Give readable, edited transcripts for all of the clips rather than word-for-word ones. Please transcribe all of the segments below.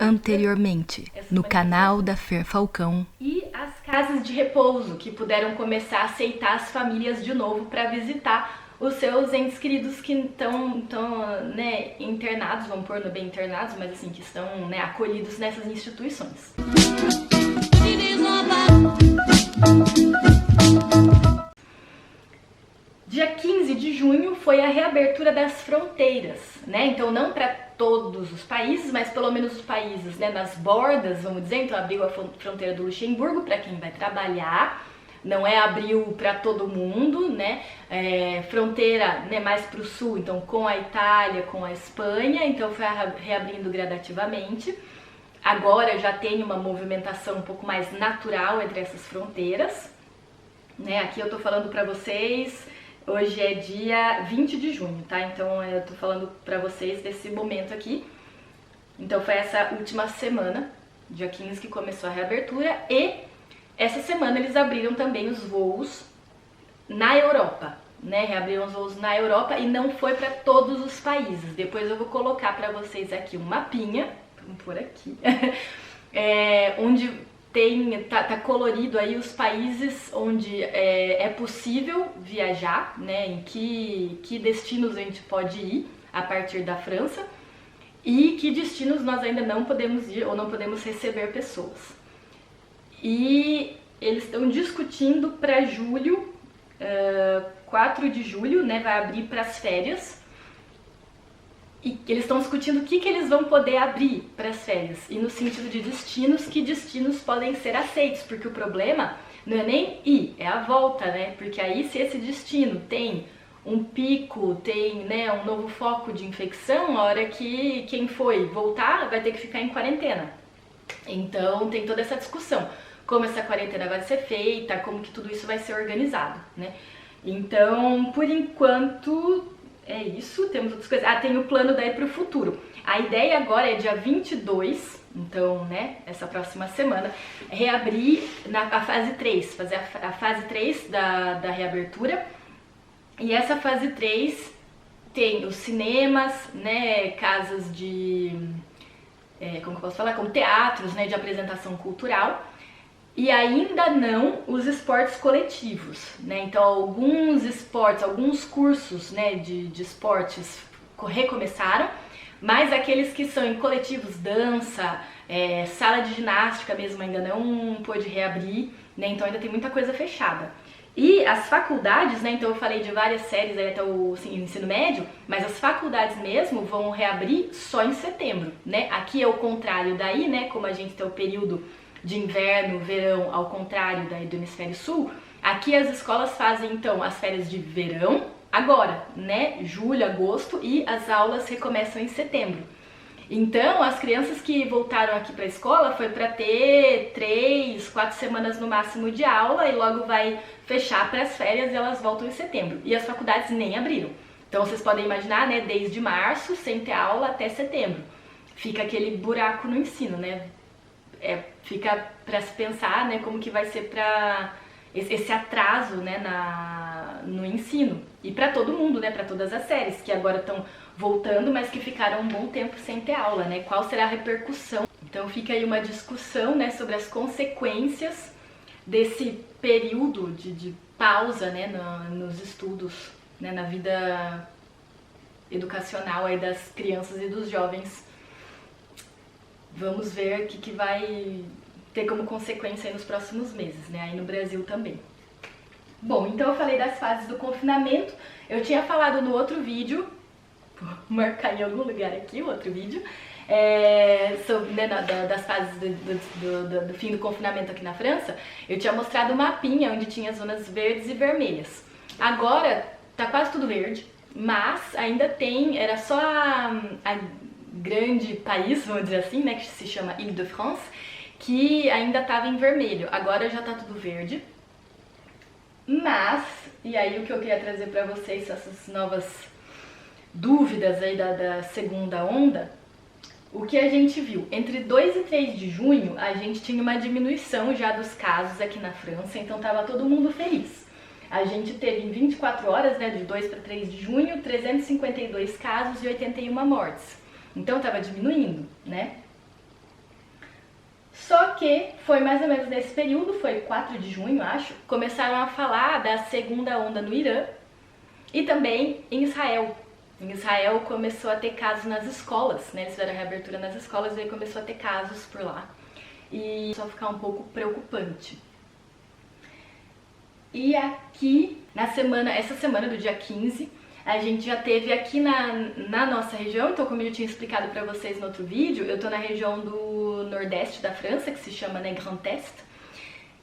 Anteriormente, no canal da Fer Falcão. E as casas de repouso, que puderam começar a aceitar as famílias de novo para visitar os seus entes queridos que estão né, internados, vamos pôr no bem internados, mas assim, que estão, né, acolhidos nessas instituições. Dia 15 de junho foi a reabertura das fronteiras, né? Então não para todos os países, mas pelo menos os países, né, nas bordas, vamos dizer. Então abriu a fronteira do Luxemburgo para quem vai trabalhar, não é abriu para todo mundo, né? Fronteira, né, mais para o sul, então com a Itália, com a Espanha, então foi reabrindo gradativamente. Agora já tem uma movimentação um pouco mais natural entre essas fronteiras, né? Aqui eu tô falando para vocês. Hoje é dia 20 de junho, tá? Então eu tô falando pra vocês desse momento aqui. Então foi essa última semana, dia 15, que começou a reabertura. E essa semana eles abriram também os voos na Europa, né? Reabriram os voos na Europa e não foi pra todos os países. Depois eu vou colocar pra vocês aqui um mapinha, vamos por aqui, onde tá colorido aí os países onde é possível viajar, né, em que destinos a gente pode ir a partir da França e que destinos nós ainda não podemos ir ou não podemos receber pessoas. E eles estão discutindo para julho, 4 de julho, né, vai abrir para as férias. E eles estão discutindo o que eles vão poder abrir para as férias. E no sentido de destinos, que destinos podem ser aceitos. Porque o problema não é nem ir, é a volta, né? Porque aí se esse destino tem um pico, tem, né, um novo foco de infecção, a hora que quem foi voltar vai ter que ficar em quarentena. Então tem toda essa discussão. Como essa quarentena vai ser feita, como que tudo isso vai ser organizado, né? Então, por enquanto... é isso, temos outras coisas. Tem o plano daí para o futuro. A ideia agora é dia 22, então, né, essa próxima semana, reabrir a fase 3, fazer a fase 3 da reabertura. E essa fase 3 tem os cinemas, né, casas de, como que eu posso falar? Como teatros, né, de apresentação cultural. E ainda não os esportes coletivos, né? Então alguns esportes, alguns cursos, né, de esportes recomeçaram, mas aqueles que são em coletivos, dança, sala de ginástica mesmo ainda não pôde reabrir, né? Então ainda tem muita coisa fechada. E as faculdades, né, então eu falei de várias séries aí até o ensino médio, mas as faculdades mesmo vão reabrir só em setembro, né? Aqui é o contrário daí, né, como a gente tem o período de inverno, verão, ao contrário daí do hemisfério sul, aqui as escolas fazem então as férias de verão agora, né, julho, agosto, e as aulas recomeçam em setembro. Então as crianças que voltaram aqui para a escola foi para ter 3, 4 semanas no máximo de aula e logo vai fechar para as férias e elas voltam em setembro. E as faculdades nem abriram. Então vocês podem imaginar, né, desde março sem ter aula até setembro. Fica aquele buraco no ensino, né? Fica para se pensar, né, como que vai ser para esse atraso, né, no ensino. E para todo mundo, né, para todas as séries que agora estão voltando, mas que ficaram um bom tempo sem ter aula, né? Qual será a repercussão? Então fica aí uma discussão, né, sobre as consequências desse período de pausa, né, nos estudos, né, na vida educacional aí das crianças e dos jovens. Vamos ver o que vai ter como consequência aí nos próximos meses, né? Aí no Brasil também. Bom, então eu falei das fases do confinamento. Eu tinha falado no outro vídeo, vou marcar em algum lugar aqui o outro vídeo, sobre, né, das fases do fim do confinamento aqui na França. Eu tinha mostrado um mapinha onde tinha zonas verdes e vermelhas. Agora tá quase tudo verde, mas ainda tem, era só a grande país, vamos dizer assim, né, que se chama Île-de-France, que ainda estava em vermelho. Agora já tá tudo verde. Mas, e aí o que eu queria trazer para vocês, essas novas dúvidas aí da segunda onda, o que a gente viu? Entre 2 e 3 de junho, a gente tinha uma diminuição já dos casos aqui na França, então tava todo mundo feliz. A gente teve em 24 horas, né, de 2 para 3 de junho, 352 casos e 81 mortes. Então estava diminuindo. né? Só que foi mais ou menos nesse período, foi 4 de junho, acho, começaram a falar da segunda onda no Irã e também em Israel. Em Israel começou a ter casos nas escolas, né? Eles fizeram a reabertura nas escolas e aí começou a ter casos por lá. E só ficar um pouco preocupante. E aqui, essa semana do dia 15, a gente já teve aqui na nossa região, então como eu tinha explicado pra vocês no outro vídeo, eu tô na região do nordeste da França, que se chama, né, Grand Est,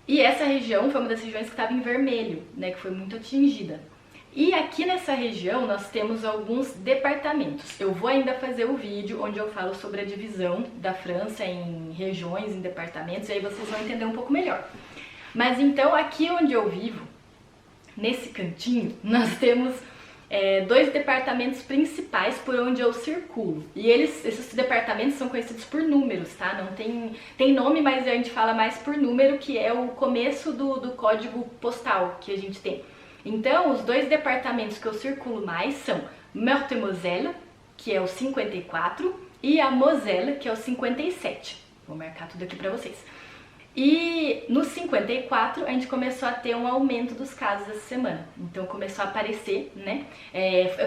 e essa região foi uma das regiões que estava em vermelho, né, que foi muito atingida. E aqui nessa região nós temos alguns departamentos. Eu vou ainda fazer o vídeo onde eu falo sobre a divisão da França em regiões, em departamentos, e aí vocês vão entender um pouco melhor. Mas então aqui onde eu vivo, nesse cantinho, nós temos 2 departamentos principais por onde eu circulo. E esses departamentos são conhecidos por números, tá? Não tem nome, mas a gente fala mais por número, que é o começo do código postal que a gente tem. Então, os 2 departamentos que eu circulo mais são Meurthe-et-Moselle, que é o 54, e a Moselle, que é o 57. Vou marcar tudo aqui pra vocês. E no 54 a gente começou a ter um aumento dos casos essa semana, então começou a aparecer, né?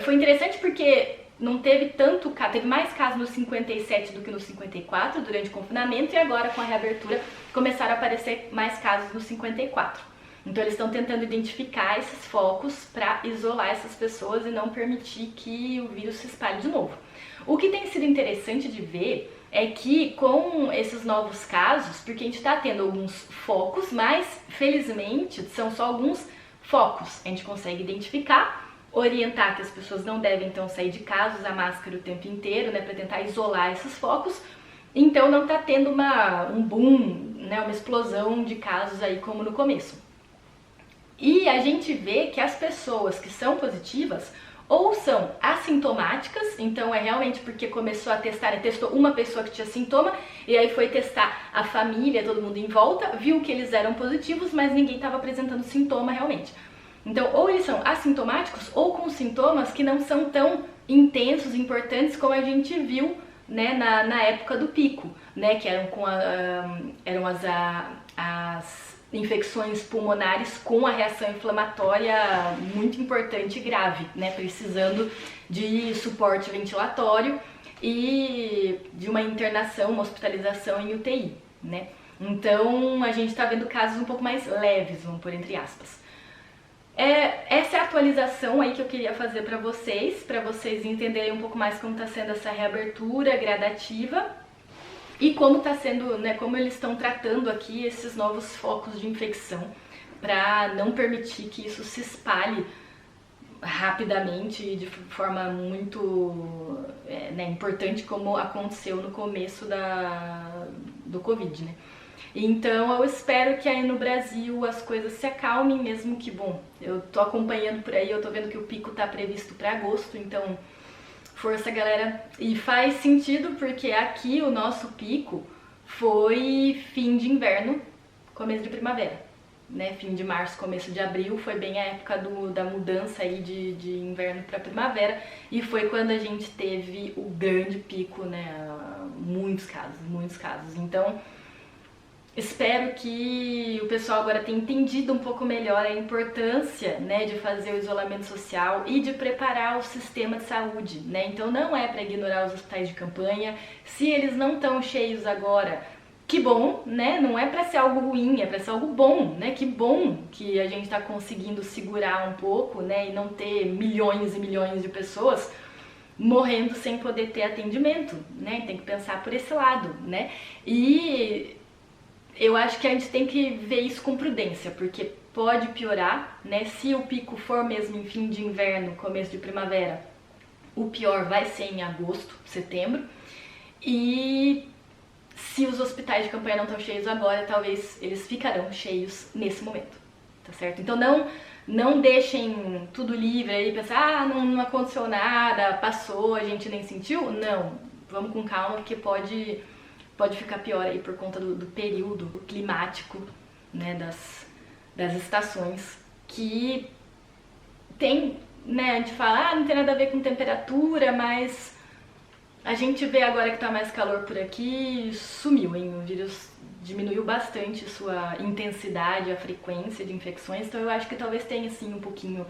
Foi interessante porque não teve tanto caso, teve mais casos no 57 do que no 54 durante o confinamento, e agora com a reabertura começaram a aparecer mais casos no 54. Então eles estão tentando identificar esses focos para isolar essas pessoas e não permitir que o vírus se espalhe de novo. O que tem sido interessante de ver é que com esses novos casos, porque a gente está tendo alguns focos, mas felizmente são só alguns focos. A gente consegue identificar, orientar que as pessoas não devem então sair de casa, usar máscara o tempo inteiro, né, para tentar isolar esses focos. Então não está tendo um boom, né, uma explosão de casos aí como no começo. E a gente vê que as pessoas que são positivas ou são assintomáticas, então é realmente porque começou a testar, testou uma pessoa que tinha sintoma, e aí foi testar a família, todo mundo em volta, viu que eles eram positivos, mas ninguém estava apresentando sintoma realmente. Então, ou eles são assintomáticos, ou com sintomas que não são tão intensos, importantes, como a gente viu, né, na época do pico, né, que eram eram as infecções pulmonares com a reação inflamatória muito importante e grave, né, precisando de suporte ventilatório e de uma internação, uma hospitalização em UTI, né. Então a gente está vendo casos um pouco mais leves, vamos pôr entre aspas. Essa é a atualização aí que eu queria fazer para vocês entenderem um pouco mais como está sendo essa reabertura gradativa. E como está sendo, né, como eles estão tratando aqui esses novos focos de infecção, para não permitir que isso se espalhe rapidamente e de forma muito importante, como aconteceu no começo do Covid, né? Então eu espero que aí no Brasil as coisas se acalmem, mesmo que, bom, eu tô acompanhando por aí, eu tô vendo que o pico tá previsto para agosto, então força, galera. E faz sentido porque aqui o nosso pico foi fim de inverno, começo de primavera, né? Fim de março, começo de abril foi bem a época da mudança aí de inverno para primavera, e foi quando a gente teve o grande pico, né? Muitos casos. Então espero que o pessoal agora tenha entendido um pouco melhor a importância, né, de fazer o isolamento social e de preparar o sistema de saúde, né? Então não é para ignorar os hospitais de campanha. Se eles não estão cheios agora, que bom, né? Não é para ser algo ruim, é para ser algo bom, né? Que bom que a gente está conseguindo segurar um pouco, né, e não ter milhões e milhões de pessoas morrendo sem poder ter atendimento, né? Tem que pensar por esse lado, né? E eu acho que a gente tem que ver isso com prudência, porque pode piorar, né? Se o pico for mesmo em fim de inverno, começo de primavera, o pior vai ser em agosto, setembro. E se os hospitais de campanha não estão cheios agora, talvez eles ficarão cheios nesse momento, tá certo? Então não deixem tudo livre aí, pensar, não aconteceu nada, passou, a gente nem sentiu. Não, vamos com calma, porque pode ficar pior aí por conta do período climático, né, das estações, que tem, né, a gente fala, não tem nada a ver com temperatura, mas A gente vê agora que tá mais calor por aqui, sumiu, hein? O vírus diminuiu bastante sua intensidade, a frequência de infecções, então eu acho que talvez tenha sim um pouquinho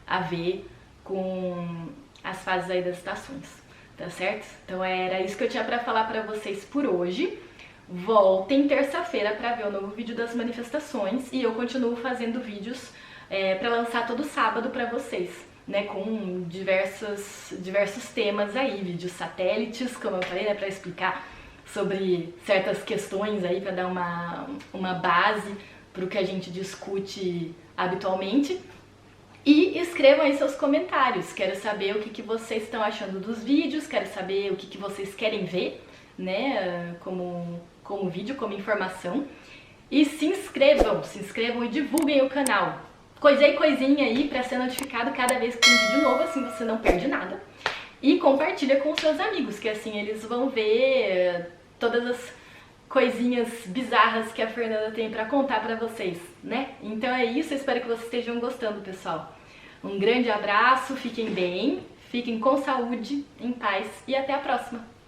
a ver com as fases aí das estações, tá certo? Então era isso que eu tinha pra falar pra vocês por hoje. Voltem terça-feira pra ver o novo vídeo das manifestações e eu continuo fazendo vídeos pra lançar todo sábado pra vocês, né, com diversos temas aí, vídeos satélites, como eu falei, né, pra explicar sobre certas questões aí, pra dar uma base pro que a gente discute habitualmente. E escrevam aí seus comentários, quero saber o que vocês estão achando dos vídeos, quero saber o que vocês querem ver, né, como vídeo, como informação. E se inscrevam e divulguem o canal. Coisinha aí pra ser notificado cada vez que tem vídeo novo, assim você não perde nada. E compartilha com os seus amigos, que assim eles vão ver todas as coisinhas bizarras que a Fernanda tem pra contar pra vocês, né? Então é isso, eu espero que vocês estejam gostando, pessoal. Um grande abraço, fiquem bem, fiquem com saúde, em paz e até a próxima!